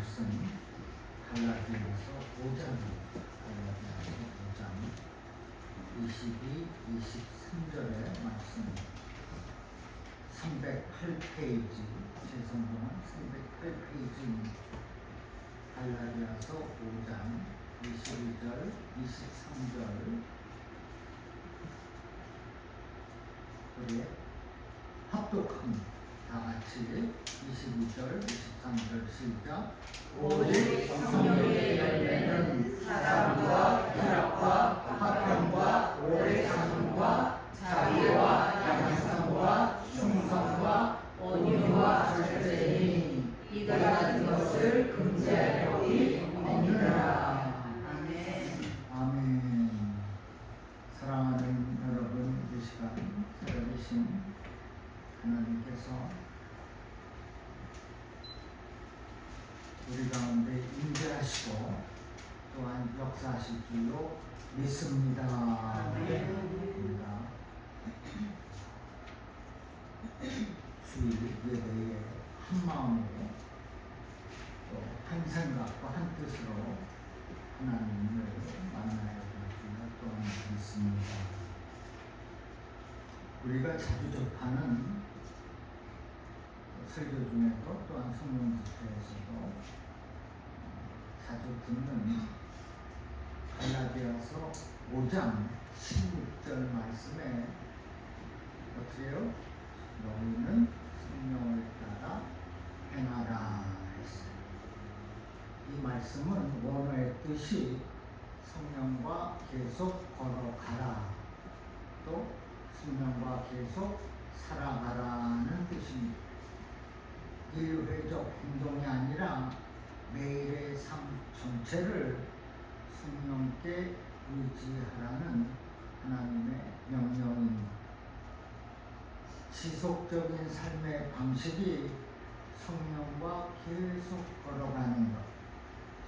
말씀 갈라디아서 5장 22, 23절의 말씀 308페이지 제 성경은 308페이지입니다. 갈라디아서 5장 22절, 23절 우리 합독합니다. 다 같이 22절, 23절 시작. 오직 성령의 열매는 사랑과 희락과 화평과 오래 참음과 자비와 양성과 충성과 온유와 절제니 이들 같은 것을 금지할 법이 없느니라. 아멘. 아멘. 사랑하는 여러분, 이 시간 살아계신 하나님께서 우리 가운데 임재하시고 또한 역사하실 줄로 믿습니다. 주일 예배에 한 마음으로 또 한 생각과 한 뜻으로 하나님을 만나야 될 줄로 또한 믿습니다. 우리가 자주 접하는 설교 중에도 또한 성령 집회에서도 자주 듣는 갈라디아서 5장 16절 말씀에 어떻게 해요? 너희는 성령을 따라 행하라 했어요. 이 말씀은 원어의 뜻이 성령과 계속 걸어가라, 또 성령과 계속 살아가라는 뜻입니다. 일회적 행동이 아니라 매일의 삶 전체를 성령께 의지하라는 하나님의 명령입니다. 지속적인 삶의 방식이 성령과 계속 걸어가는 것,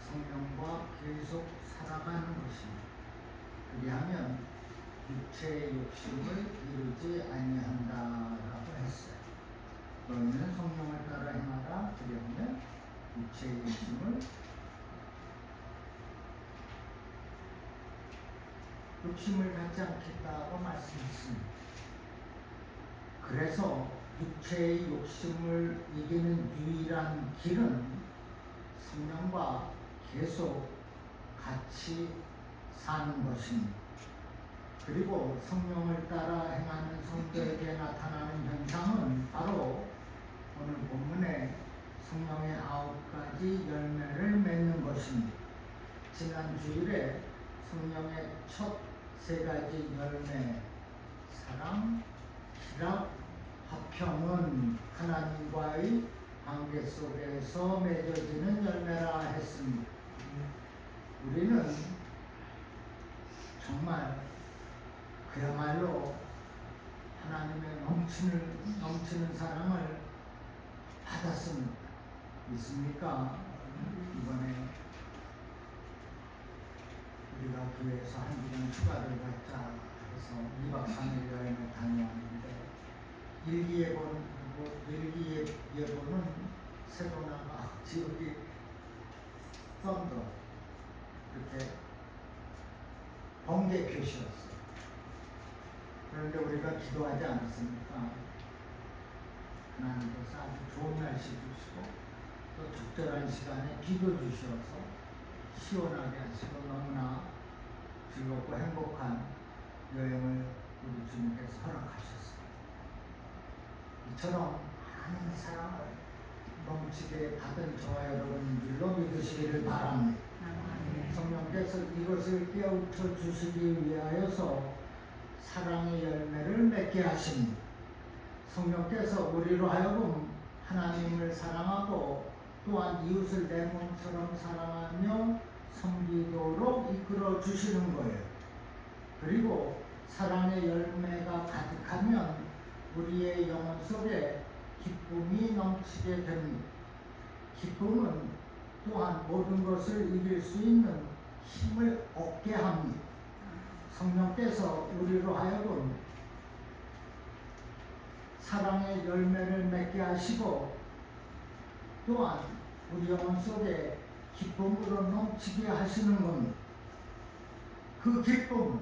성령과 계속 살아가는 것입니다. 그리하면 육체의 욕심을 이루지 아니한다라고 했어요. 너희는 성령을 따라 행하라. 그러면 육체의 욕심을 갖지 않겠다고 말씀했습니다. 그래서 육체의 욕심을 이기는 유일한 길은 성령과 계속 같이 사는 것입니다. 그리고 성령을 따라 행하는 성도에게 나타나는 현상은 바로 오늘 본문에 성령의 9가지 열매를 맺는 것입니다. 지난 주일에 성령의 첫 3가지 열매, 사랑, 희락, 화평은 하나님과의 관계 속에서 맺어지는 열매라 했습니다. 우리는 정말 그야말로 하나님의 넘치는 사랑을 받았습니다. 있습니까? 이번에 우리가 교회에서 한 주간 휴가를 갖자 해서 2박 3일 여행을 다녀왔는데 일기예보는 세도나가 지역이 썬더 이렇게 번개 표시였어요. 그런데 우리가 기도하지 않았습니까? 하나님께서 아주 좋은 날씨 주시고 또 적절한 시간에 비도 주셔서 시원하게 하시고 너무나 즐겁고 행복한 여행을 우리 주님께서 허락하셨습니다. 이처럼 많은 사랑을 넘치게 받은 저와 여러분인 줄로 믿으시기를 바랍니다. 성령께서 이것을 깨우쳐 주시기 위하여서 사랑의 열매를 맺게 하십니다. 성령께서 우리로 하여금 하나님을 사랑하고 또한 이웃을 내 몸처럼 사랑하며 섬기도록 이끌어 주시는 거예요. 그리고 사랑의 열매가 가득하면 우리의 영혼 속에 기쁨이 넘치게 됩니다. 기쁨은 또한 모든 것을 이길 수 있는 힘을 얻게 합니다. 성령께서 우리로 하여금 사랑의 열매를 맺게 하시고 또한 우리 영혼 속에 기쁨으로 넘치게 하시는 겁니다. 그 기쁨은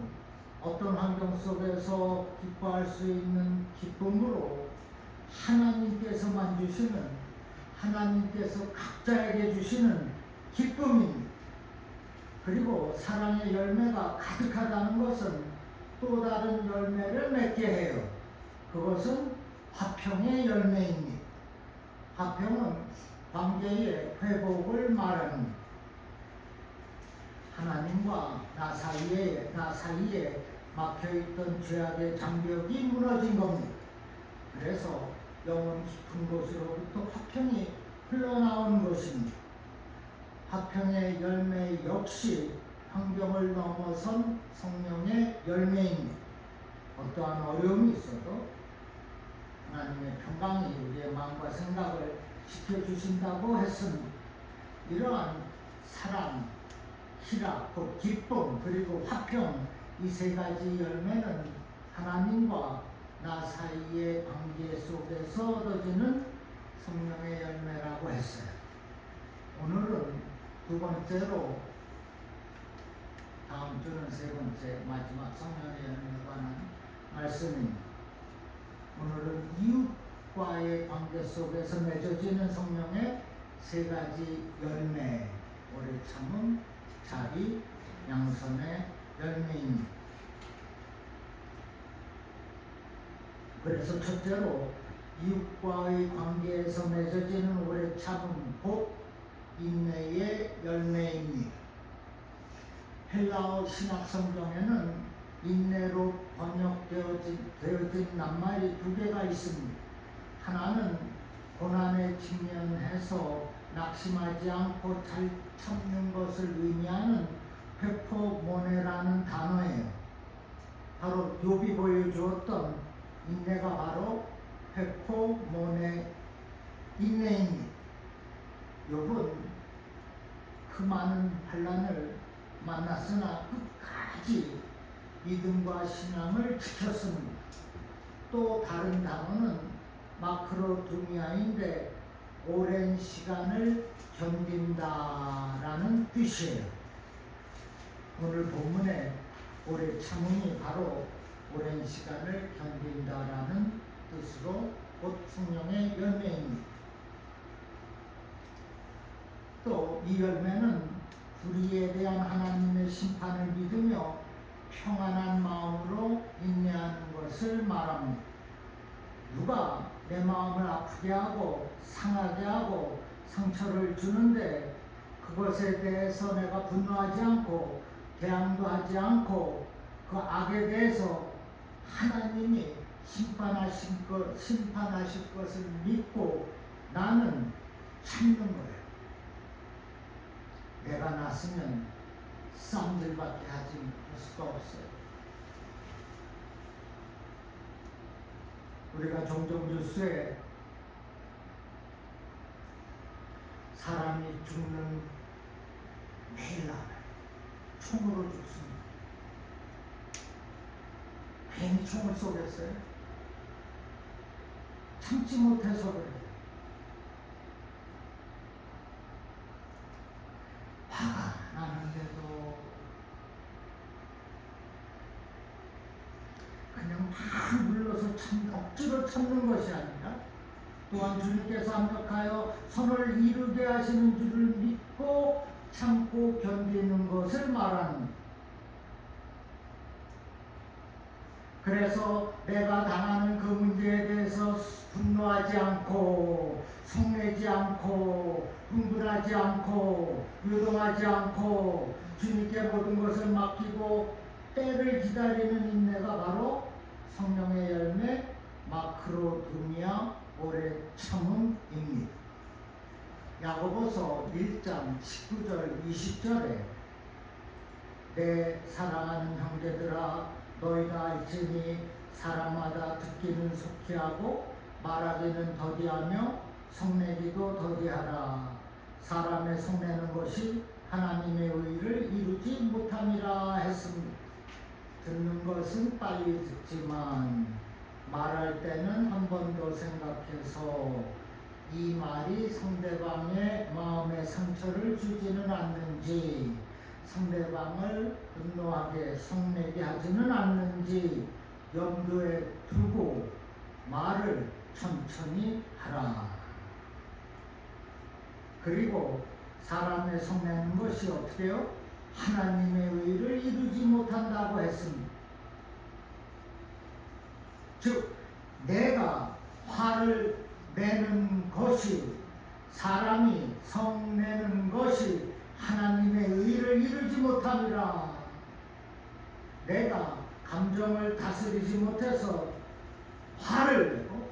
어떤 환경 속에서 기뻐할 수 있는 기쁨으로 하나님께서만 주시는, 하나님께서 각자에게 주시는 기쁨입니다. 그리고 사랑의 열매가 가득하다는 것은 또 다른 열매를 맺게 해요. 그것은 화평의 열매입니다. 화평은 관계의 회복을 말합니다. 하나님과 나 사이에 막혀있던 죄악의 장벽이 무너진 겁니다. 그래서 영혼 깊은 곳으로부터 화평이 흘러나오는 것입니다. 화평의 열매 역시 환경을 넘어선 성령의 열매입니다. 어떠한 어려움이 있어도 하나님의 평강이 우리의 마음과 생각을 지켜주신다고 했습니다. 이러한 사랑, 희락, 곧 기쁨, 그리고 화평, 이 세 가지 열매는 하나님과 나 사이의 관계 속에서 얻어지는 성령의 열매라고 했어요. 오늘은 두 번째로, 다음 주는 세 번째, 마지막 성령의 열매에 관한 말씀입니다. 오늘은 이웃과의 관계 속에서 맺어지는 성령의 세 가지 열매, 오래 참음, 자비, 양선의 열매입니다. 그래서 첫째로 이웃과의 관계에서 맺어지는 오래 참음, 곧 인내의 열매입니다. 헬라어 신약 성경에는 인내로 번역되어진 낱말이 두 개가 있습니다. 하나는 고난에 직면해서 낙심하지 않고 잘 참는 것을 의미하는 회포모네라는 단어예요. 바로 욥이 보여주었던 인내가 바로 회포모네 인내입니다. 욥은 그 많은 환난을 만났으나 끝까지 믿음과 신앙을 지켰습니다. 또 다른 단어는 마크로두미아인데 오랜 시간을 견딘다라는 뜻이에요. 오늘 본문에 오래 참음이 바로 오랜 시간을 견딘다라는 뜻으로 곧 성령의 열매입니다. 또 이 열매는 불의에 대한 하나님의 심판을 믿으며 평안한 마음으로 인내하는 것을 말합니다. 누가 내 마음을 아프게 하고 상하게 하고 상처를 주는데 그것에 대해서 내가 분노하지 않고 대항도 하지 않고 그 악에 대해서 하나님이 심판하실 것을 믿고 나는 참는 거예요. 내가 났으면 쌈질밖에 하지 할 수가 없어요. 우리가 종종 뉴스에 사람이 죽는 매일 나와요. 총으로 죽습니다. 괜히 총을 쏘겠어요? 참지 못해서 그래요. 화가 나는데도 그냥 막 눌러서 억지로 참는 것이 아니라 또한 주님께서 합력하여 선을 이루게 하시는 줄을 믿고 참고 견디는 것을 말합니다. 그래서 내가 당하는 그 문제에 대해서 분노하지 않고 성내지 않고 흥분하지 않고 요동하지 않고 주님께 모든 것을 맡기고 때를 기다리는 인내가 바로 성령의 열매 마크로두미아 오래 참음입니다. 야고보서 1장 19절 20절에 내 사랑하는 형제들아 너희가 알지니 사람마다 듣기는 속히 하고 말하기는 더디하며 성내기도 더디하라. 사람의 성내는 것이 하나님의 의를 이루지 못함이라 했습니다. 듣는 것은 빨리 듣지만 말할 때는 한 번 더 생각해서 이 말이 상대방의 마음을 상처를 주지는 않는지, 상대방을 분노하게 성내게 하지는 않는지 염두에 두고 말을 천천히 하라. 그리고 사람의 성내는 것이 어떻게 해요? 하나님의 의를 이루지 못한다고 했습니다. 즉 내가 화를 내는 것이, 사람이 성내는 것이 하나님의 의를 이루지 못함이라. 내가 감정을 다스리지 못해서 화를 내고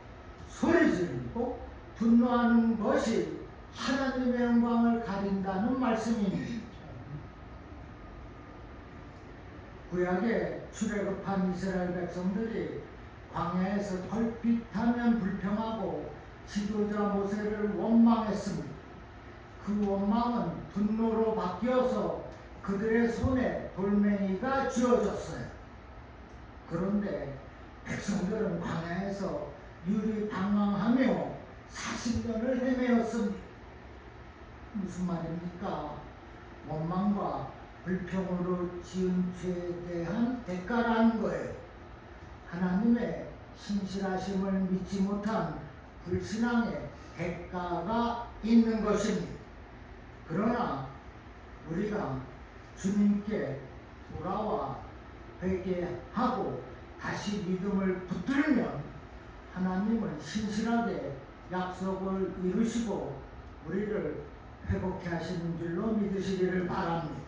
소리 지르고 분노하는 것이 하나님의 영광을 가린다는 말씀입니다. 구약에 출애굽한 이스라엘 백성들이 광야에서 덜빛하면 불평하고 지도자 모세를 원망했습니다. 그 원망은 분노로 바뀌어서 그들의 손에 돌멩이가 쥐어졌어요. 그런데 백성들은 광야에서 유리방황하며 40년을 헤매었습니다. 무슨 말입니까? 원망과 불평으로 지은 죄에 대한 대가라는 거예요. 하나님의 신실하심을 믿지 못한 불신앙의 대가가 있는 것입니다. 그러나 우리가 주님께 돌아와 회개하고 다시 믿음을 붙들면 하나님은 신실하게 약속을 이루시고 우리를 회복케 하시는 줄로 믿으시기를 바랍니다.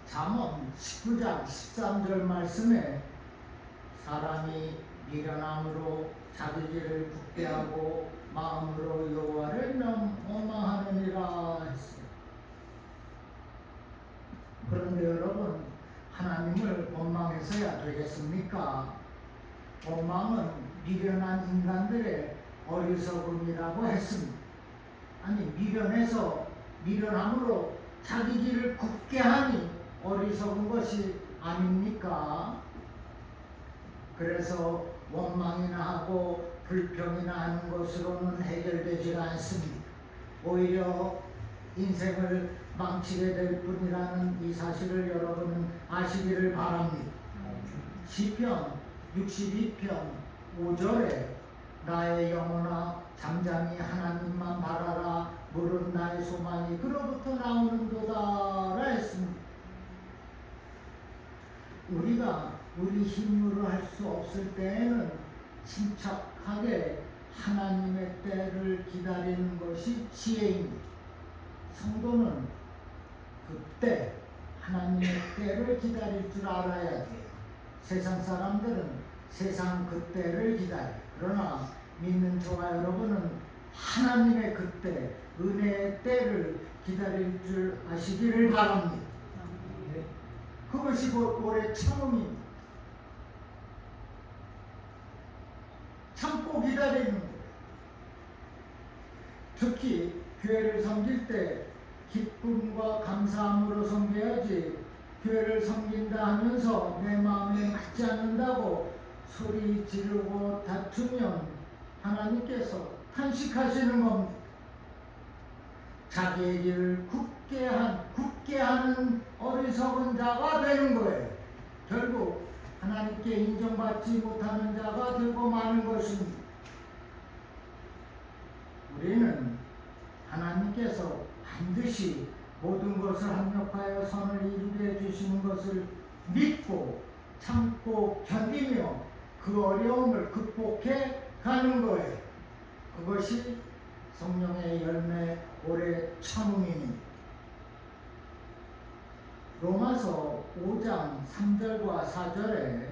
잠언 19장 13절 말씀에 사람이 미련함으로 자기 길을 굳게 하고 마음으로 여호와를 원망하느니라 했어요. 그런데 여러분, 하나님을 원망해서야 되겠습니까? 원망은 미련한 인간들의 어리석음이라고 했습니다. 아니, 미련함으로 자기 길을 굳게 하니 어리석은 것이 아닙니까? 그래서 원망이나 하고 불평이나 하는 것으로는 해결되지 않습니다. 오히려 인생을 망치게 될 뿐이라는 이 사실을 여러분은 아시기를 바랍니다. 시편 62편 5절에 나의 영혼아 잠잠히 하나님만 바라라, 물은 나의 소망이 그로부터 나오는도다 했습니다. 우리가 우리 힘으로 할 수 없을 때에는 침착하게 하나님의 때를 기다리는 것이 지혜입니다. 성도는 그때 하나님의 때를 기다릴 줄 알아야 돼요. 세상 사람들은 세상 그때를 기다려요. 그러나 믿는 저와 여러분은 하나님의 그때, 은혜의 때를 기다릴 줄 아시기를 바랍니다. 그것이 오래 참음입니다. 참고 기다리는 거예요. 특히 교회를 섬길 때 기쁨과 감사함으로 섬겨야지, 교회를 섬긴다 하면서 내 마음에 맞지 않는다고 소리 지르고 다투면 하나님께서 탄식하시는 겁니다. 자기의 길을 굳게 하는 어리석은 자가 되는 거예요. 결국 하나님께 인정받지 못하는 자가 되고 마는 것입니다. 우리는 하나님께서 반드시 모든 것을 합력하여 선을 이루게 해주시는 것을 믿고 참고 견디며 그 어려움을 극복해 가는 거예요. 그것이 성령의 열매 오래 참음입니다. 로마서 5장 3절과 4절에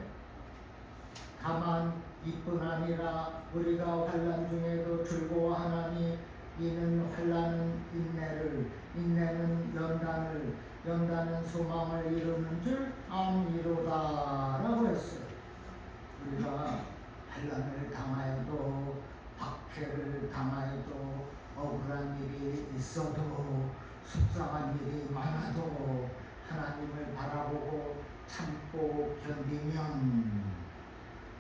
다만 이뿐 아니라 우리가 환난 중에도 즐거워하나니 이는 환난은 인내를, 인내는 연단을, 연단은 소망을 이루는 줄 아미로다 라고 했어요. 우리가 환난을 당하여도, 박해를 당하여도, 억울한 일이 있어도, 속상한 일이 많아도 하나님을 바라보고 참고 견디면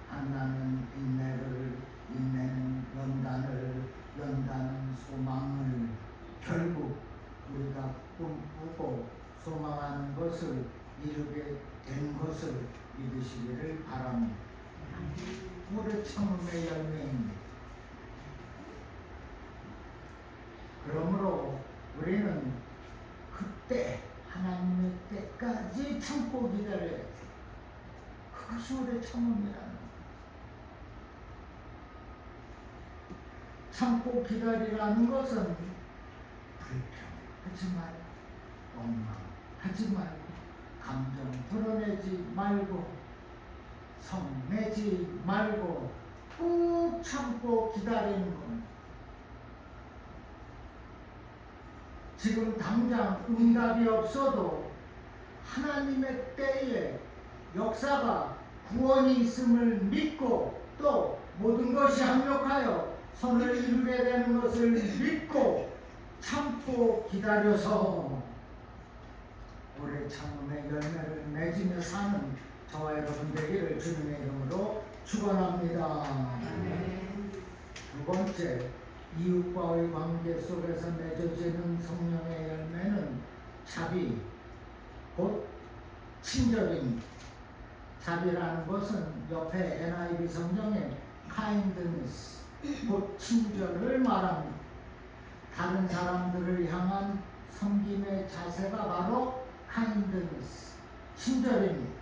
환난은 인내를, 인내는 연단을, 연단은 소망을, 결국 소망하는 것을 이루게 된 것을 믿으시기를 바랍니다. 오래 참음의 열매입니다. 그러므로 우리는 그때 하나님의 때까지 참고 기다려야 돼. 그것이 오래 참음이라는 거예요. 참고 기다리라는 것은 불평하지 말고 원망하지 말고 감정 드러내지 말고 성내지 말고 꾹 참고 기다리는 겁니다. 지금 당장 응답이 없어도 하나님의 때에 역사가 구원이 있음을 믿고 또 모든 것이 합력하여 선을 이루게 되는 것을 믿고 참고 기다려서 오래 참음의 열매를 맺으며 사는 저와 여러분 되기를 주님의 이름으로 축원합니다. 두 번째, 이웃과의 관계 속에서 맺어지는 성령의 열매는 자비, 곧 친절입니다. 자비라는 것은 옆에 NIV 성경에 kindness, 곧 친절을 말합니다. 다른 사람들을 향한 섬김의 자세가 바로 kindness, 친절입니다.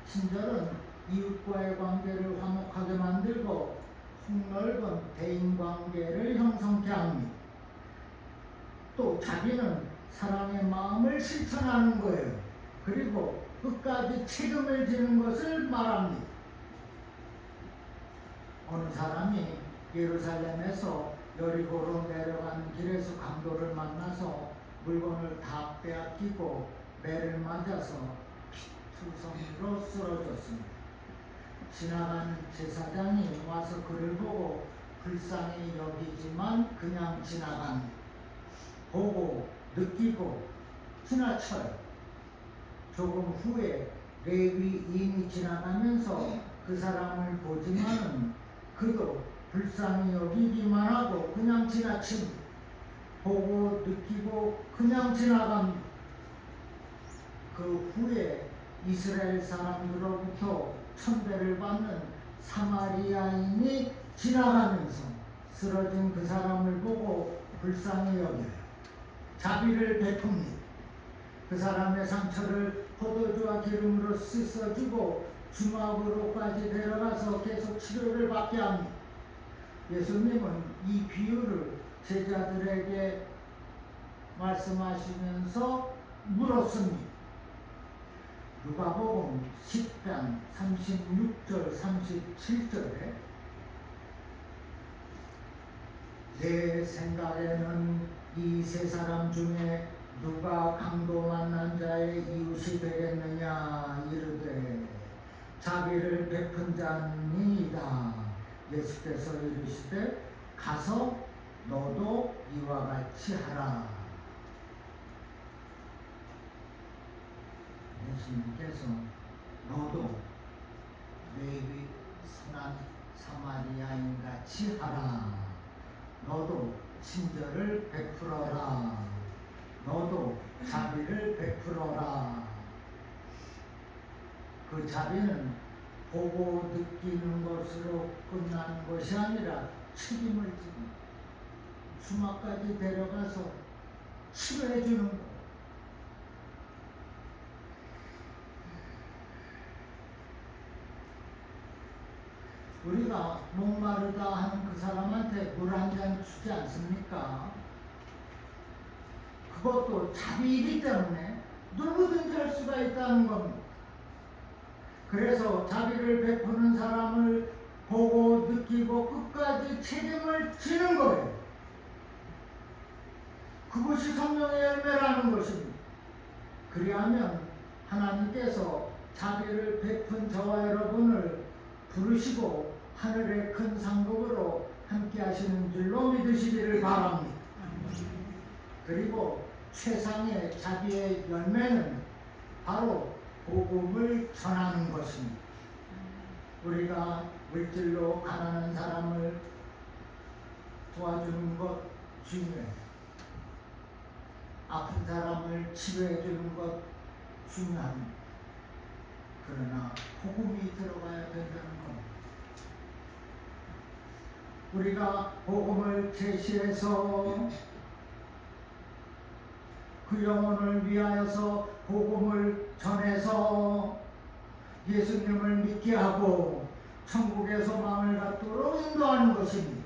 친절은 이웃과의 관계를 화목하게 만들고 폭넓은 대인관계를 형성케 합니다. 또 자비는 사랑의 마음을 실천하는 거예요. 그리고 끝까지 책임을 지는 것을 말합니다. 어느 사람이 예루살렘에서 여리고로 내려가는 길에서 강도를 만나서 물건을 다 빼앗기고 매를 맞아서 피투성이로 쓰러졌습니다. 지나가는 제사장이 와서 그를 보고 불쌍히 여기지만 그냥 지나갑니다. 보고 느끼고 지나쳐요. 조금 후에 레위인이 지나가면서 그 사람을 보지만은 그도 불쌍히 여기기만 하고 그냥 지나칩니다. 보고 느끼고 그냥 지나갑니다. 그 후에 이스라엘 사람들로부터 천대를 받는 사마리아인이 지나가면서 쓰러진 그 사람을 보고 불쌍히 여겨요. 자비를 베풉니다. 그 사람의 상처를 포도주와 기름으로 씻어주고 주막으로까지 데려가서 계속 치료를 받게 합니다. 예수님은 이 비유를 제자들에게 말씀하시면서 물었습니다. 누가복음 10장 36절 37절에 내 생각에는 이 세 사람 중에 누가 강도 만난 자의 이웃이 되겠느냐 이르되 자비를 베푼 자니이다. 예수께서 이르시되 가서 너도 이와 같이 하라. 예수님께서 너도 레위 선한 사마리아인 같이 하라. 너도 친절을 베풀어라. 너도 자비를 베풀어라. 그 자비는 보고 느끼는 것으로 끝나는 것이 아니라 책임을 지는 주막까지 데려가서 치료해 주는 것. 우리가 목마르다 하는 그 사람한테 물 한 잔 주지 않습니까? 그것도 자비이기 때문에 누구든지 할 수가 있다는 겁니다. 그래서 자비를 베푸는 사람을 보고 느끼고 끝까지 책임을 지는 거예요. 그것이 성령의 열매라는 것입니다. 그리하면 하나님께서 자비를 베푼 저와 여러분을 부르시고 하늘의 큰 상급으로 함께 하시는 줄로 믿으시기를 바랍니다. 그리고 최상의 자비의 열매는 바로 복음을 전하는 것입니다. 우리가 물질로 가난한 사람을 도와주는 것 중요해요. 아픈 사람을 치료해 주는 것 중요합니다. 그러나 복음이 들어가야 된다는 겁니다. 우리가 복음을 제시해서 그 영혼을 위하여서 복음을 전해서 예수님을 믿게 하고 천국에서 마음을 갖도록 인도하는 것입니다.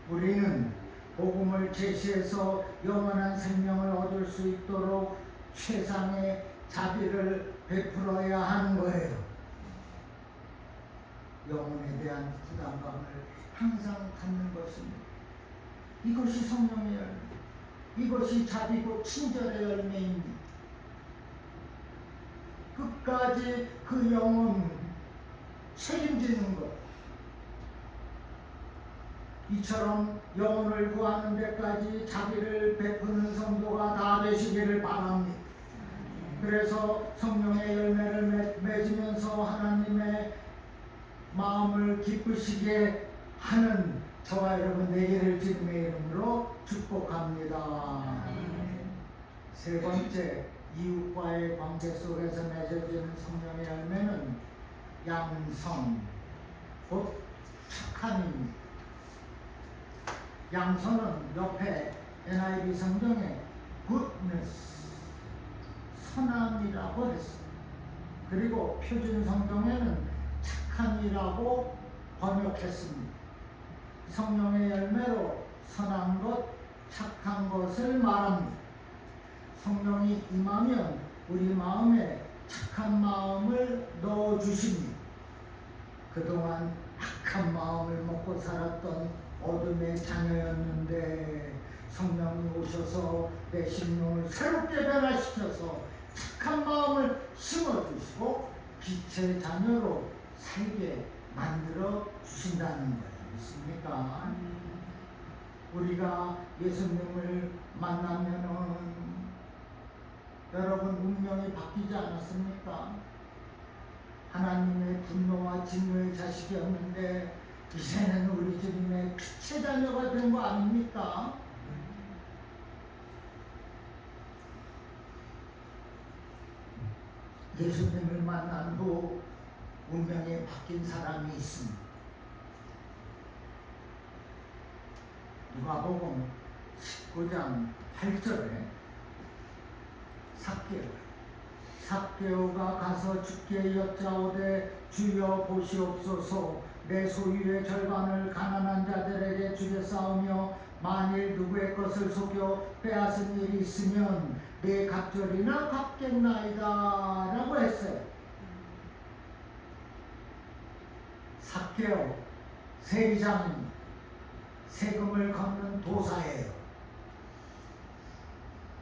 우리는 복음을 제시해서 영원한 생명을 얻을 수 있도록 최상의 자비를 베풀어야 하는 거예요. 영혼에 대한 부담감을 항상 갖는 것입니다. 이것이 성령의 열매, 이것이 자비고 친절의 열매입니다. 끝까지 그 영혼 책임지는 것, 이처럼 영혼을 구하는 데까지 자비를 베푸는 성도가 다 되시기를 바랍니다. 그래서 성령의 열매를 맺으면서 하나님의 마음을 기쁘시게 하는 저와 여러분 되기를 주님의 이름으로 축복합니다. 세 번째, 이웃과의 관계 속에서 맺어지는 성령의 열매는 양선, 곧 착함입니다. 양선은 옆에 NIV 성경에 goodness, 선함이라고 했습니다. 그리고 표준 성경에는 착함이라고 번역했습니다. 성령의 열매로 선한 것, 착한 것을 말합니다. 성령이 임하면 우리 마음에 착한 마음을 넣어주십니다. 그동안 악한 마음을 먹고 살았던 어둠의 자녀였는데 성령이 오셔서 내 심령을 새롭게 변화시켜서 착한 마음을 심어주시고 빛의 자녀로 살게 만들어 주신다는 거예요. 믿습니까? 우리가 예수님을 만나면은 여러분 운명이 바뀌지 않았습니까? 하나님의 분노와 진노의 자식이었는데 이제는 우리 주님의 빛의 자녀가 된 거 아닙니까? 예수님을 만난 후 운명이 바뀐 사람이 있습니다. 누가복음 19장 8절에 삭개오가 가서 주께 여짜오되 주여 보시옵소서 내 소유의 절반을 가난한 자들에게 주겠사오며 만일 누구의 것을 속여 빼앗은 일이 있으면 내 갑절이나 갚겠나이다 라고 했어요. 삭개오 세리장입니다. 세금을 걷는 도사예요.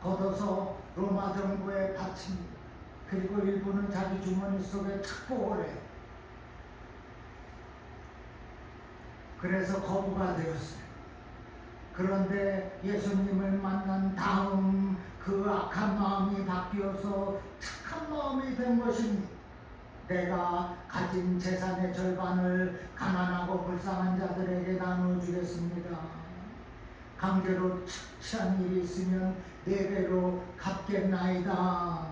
걷어서 로마 정부에 바칩니다. 그리고 일부는 자기 주머니 속에 착복을 해요. 그래서 거부가 되었어요. 그런데 예수님을 만난 다음 그 악한 마음이 바뀌어서 착한 마음이 된 것입니다. 내가 가진 재산의 절반을 가난하고 불쌍한 자들에게 나눠주겠습니다. 강제로 착취한 일이 있으면 4배로 갚겠나이다.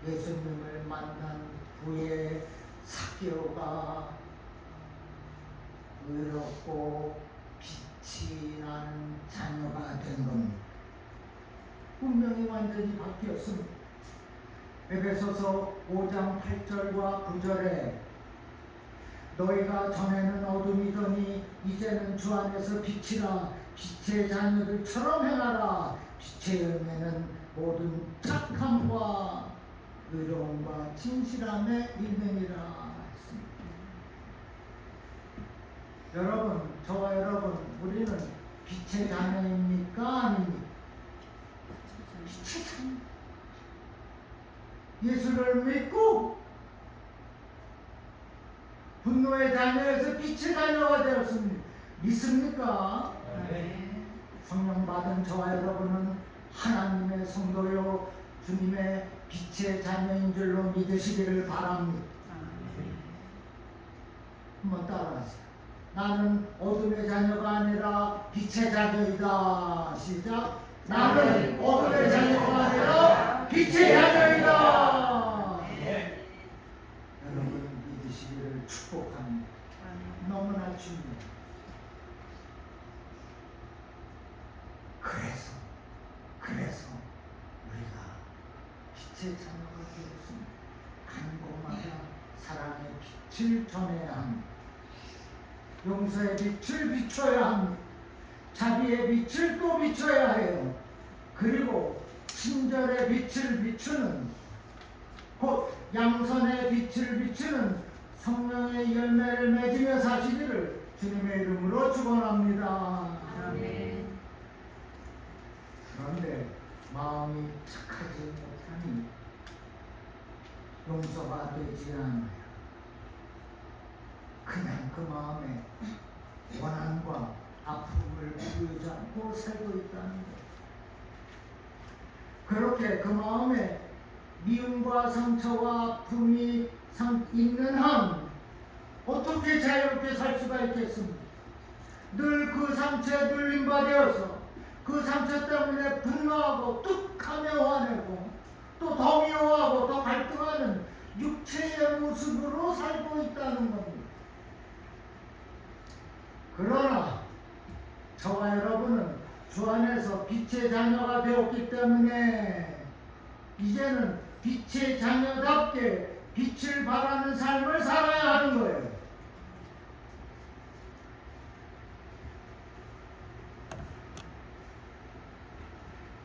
예수님을 만난 후에 삭개오가 의롭고 빛이 나는 자녀가 된 겁니다. 운명이 완전히 바뀌었습니다. 에베소서 5장 8절과 9절에 너희가 전에는 어둠이더니 이제는 주 안에서 빛이라 빛의 자녀들처럼 행하라. 빛의 열매는 모든 착함과 의로움과 진실함의 일면이라 했습니다. 여러분, 저와 여러분, 우리는 빛의 자녀입니까? 아닙니까? 빛의 자녀. 예수를 믿고 분노의 자녀에서 빛의 자녀가 되었습니다. 믿습니까? 네. 성령 받은 저와 여러분은 하나님의 성도요 주님의 빛의 자녀인 줄로 믿으시기를 바랍니다. 한번 따라하세요. 나는 어둠의 자녀가 아니라 빛의 자녀이다. 시작. 나는 어둠의 자녀가 아니라 빛의 자녀이다. 여러분 믿으시기를 축복합니다. 너무나 중요해요. 그래서 우리가 빛의 자녀가 되었습니다. 가는 곳마다 사랑의 빛을 전해야 합니다. 용서의 빛을 비춰야 합니다. 자비의 빛을 또 비춰야 해요. 그리고 친절의 빛을 비추는, 곧 양선의 빛을 비추는 성령의 열매를 맺으며 사시기를 주님의 이름으로 축원합니다. 아멘. 그런데 마음이 착하지 못하니 용서가 되지 않아요. 그냥 그 마음에 원한과 아픔을 부여지 않고 살고 있다는 거예요. 그렇게 그 마음에 미움과 상처와 아픔이 있는 한 어떻게 자유롭게 살 수가 있겠습니까? 늘 그 상처에 눌림받아서 그 상처 때문에 분노하고 뚝하며 화내고 또 더 미워하고 더 갈등하는 육체의 모습으로 살고 있다는 겁니다. 그러나 저와 여러분은 주 안에서 빛의 자녀가 되었기 때문에 이제는 빛의 자녀답게 빛을 발하는 삶을 살아야 하는 거예요.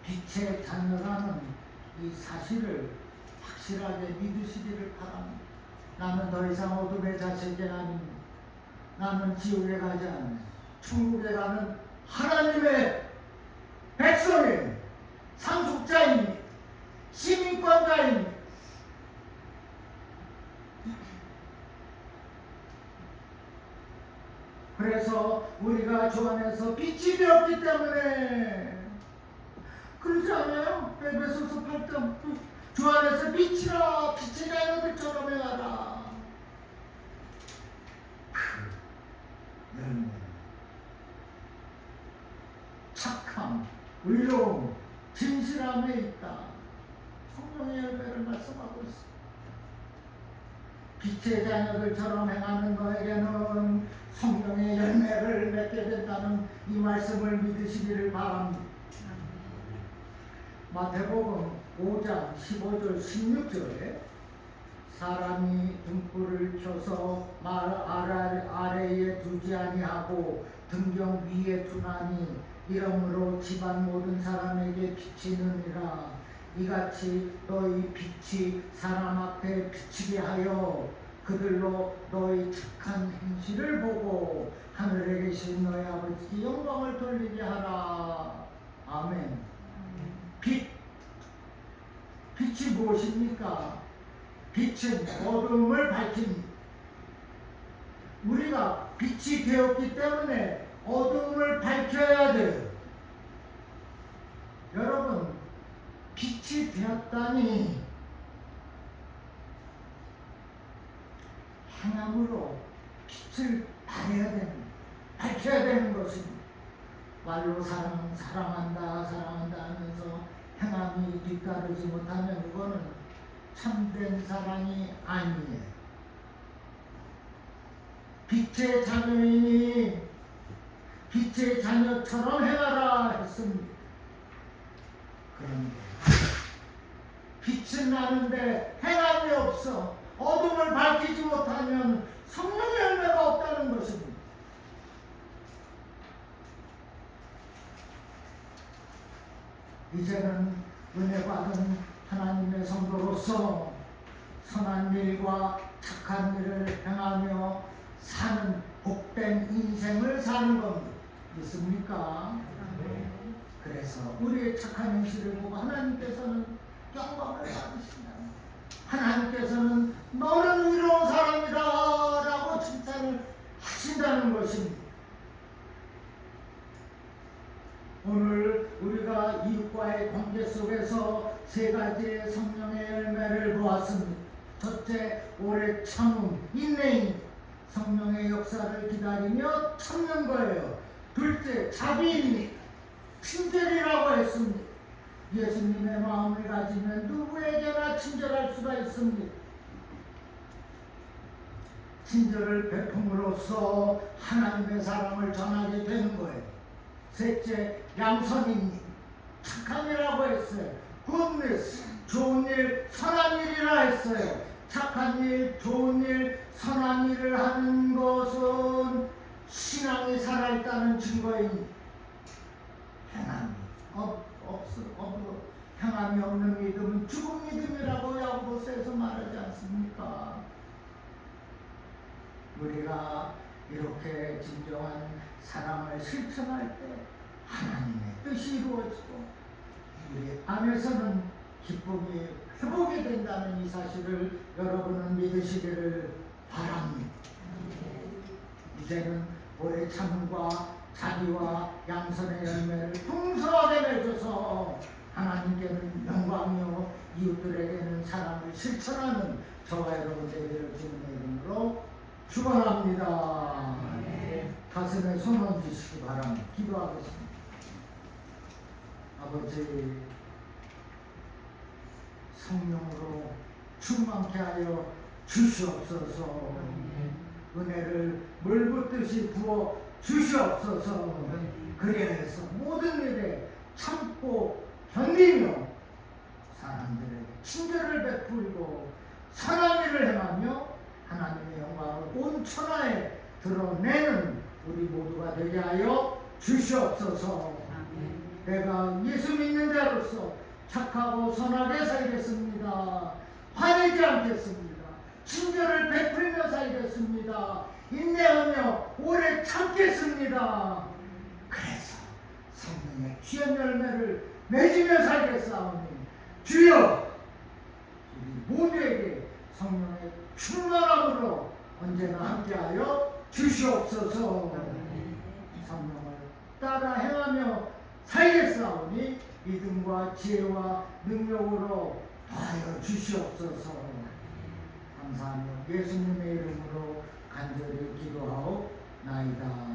빛의 자녀라는 이 사실을 확실하게 믿으시기를 바랍니다. 나는 더 이상 어둠의 자식이 아닙니다. 나는 지옥에 가지 않아요. 천국에 가는 하나님의 백성이에요. 상속자입니다. 시민권자입니다. 그래서 우리가 주 안에서 빛이 되었기 때문에 그러지 않아요? 에베소서 8장 주 안에서 빛이라 빛의 자녀들처럼 행하라. 그 열매 착함, 의로움, 진실함에 있다. 성령의 열매를 말씀하고 있습니다. 빛의 자녀들처럼 행하는 너에게는 성령의 열매를 맺게 된다는 이 말씀을 믿으시기를 바랍니다. 마태복음 5장 15절 16절에 사람이 등불을 켜서 말 아래에 두지 아니하고 등경 위에 두나니 이러므로 집안 모든 사람에게 비치느니라. 이같이 너희 빛이 사람 앞에 비치게 하여 그들로 너희 착한 행실을 보고 하늘에 계신 너희 아버지께 영광을 돌리게 하라. 아멘. 빛이 무엇입니까? 빛은 어둠을 밝힙니다. 우리가 빛이 되었기 때문에 어둠을 밝혀야 돼요. 여러분, 빛이 되었다니 행함으로 빛을 발해야 됩니다. 밝혀야 되는 것입니다. 말로 사랑한다 하면서 행함이 뒤따르지 못하면 그거는 참된 사랑이 아니에요. 빛의 자녀이니 빛의 자녀처럼 행하라 했습니다. 그런데 빛은 나는데 행함이 없어 어둠을 밝히지 못하면 성령의 열매가 없다는 것입니다. 이제는 은혜 받은 하나님의 성도로서 선한 일과 착한 일을 행하며 사는 복된 인생을 사는 겁니다. 믿습니까? 그래서 우리의 착한 행실을 보고 하나님께서는 영광을 받으신다. 하나님께서는 너는 의로운 사람이다 라고 칭찬을 하신다는 것입니다. 오늘 우리가 이웃과의 관계 속에서 세 가지의 성령의 열매를 보았습니다. 첫째, 오래 참음, 인내입니다. 성령의 역사를 기다리며 참는 거예요. 둘째, 자비입니다. 친절이라고 했습니다. 예수님의 마음을 가지면 누구에게나 친절할 수가 있습니다. 친절을 베품으로써 하나님의 사랑을 전하게 되는 거예요. 셋째, 양선입니다. 착함이라고 했어요. goodness, 좋은 일, 선한 일이라 했어요. 착한 일, 좋은 일, 선한 일을 하는 것은 신앙이 살아있다는 증거입니다. 행함이 행함이 없는 믿음은 죽은 믿음이라고 야고보서에서 말하지 않습니까? 우리가 이렇게 진정한 사랑을 실천할 때 하나님의 뜻이 이루어지고 우리 안에서는 기쁨이 회복이 된다는 이 사실을 여러분은 믿으시기를 바랍니다. 이제는 오래 참음과 자비와 양선의 열매를 풍성하게 맺어서 하나님께는 영광이요 이웃들에게는 사랑을 실천하는 저와 여러분 되기를 주님의 이름으로 축원합니다. 가슴에 손 얹으시기 바랍니다. 기도하겠습니다. 아버지, 성령으로 충만케 하여 주시옵소서. 은혜를 물붓듯이 부어 주시옵소서. 그래서 모든 일에 참고 견디며 사람들에게 친절을 베풀고 선한 일을 행하며 하나님의 영광을 온 천하에 드러내는 우리 모두가 되게 하여 주시옵소서. 내가 예수 믿는 자로서 착하고 선하게 살겠습니다. 화내지 않겠습니다. 친절을 베풀며 살겠습니다. 인내하며 오래 참겠습니다. 그래서 성령의 귀한 열매를 맺으며 살겠사오니 주여, 우리 모두에게 성령의 충만함으로 언제나 함께하여 주시옵소서. 성령을 따라 행하며 살겠사오니 믿음과 지혜와 능력으로 더하여 주시옵소서. 감사하며 예수님의 이름으로 간절히 기도하옵나이다.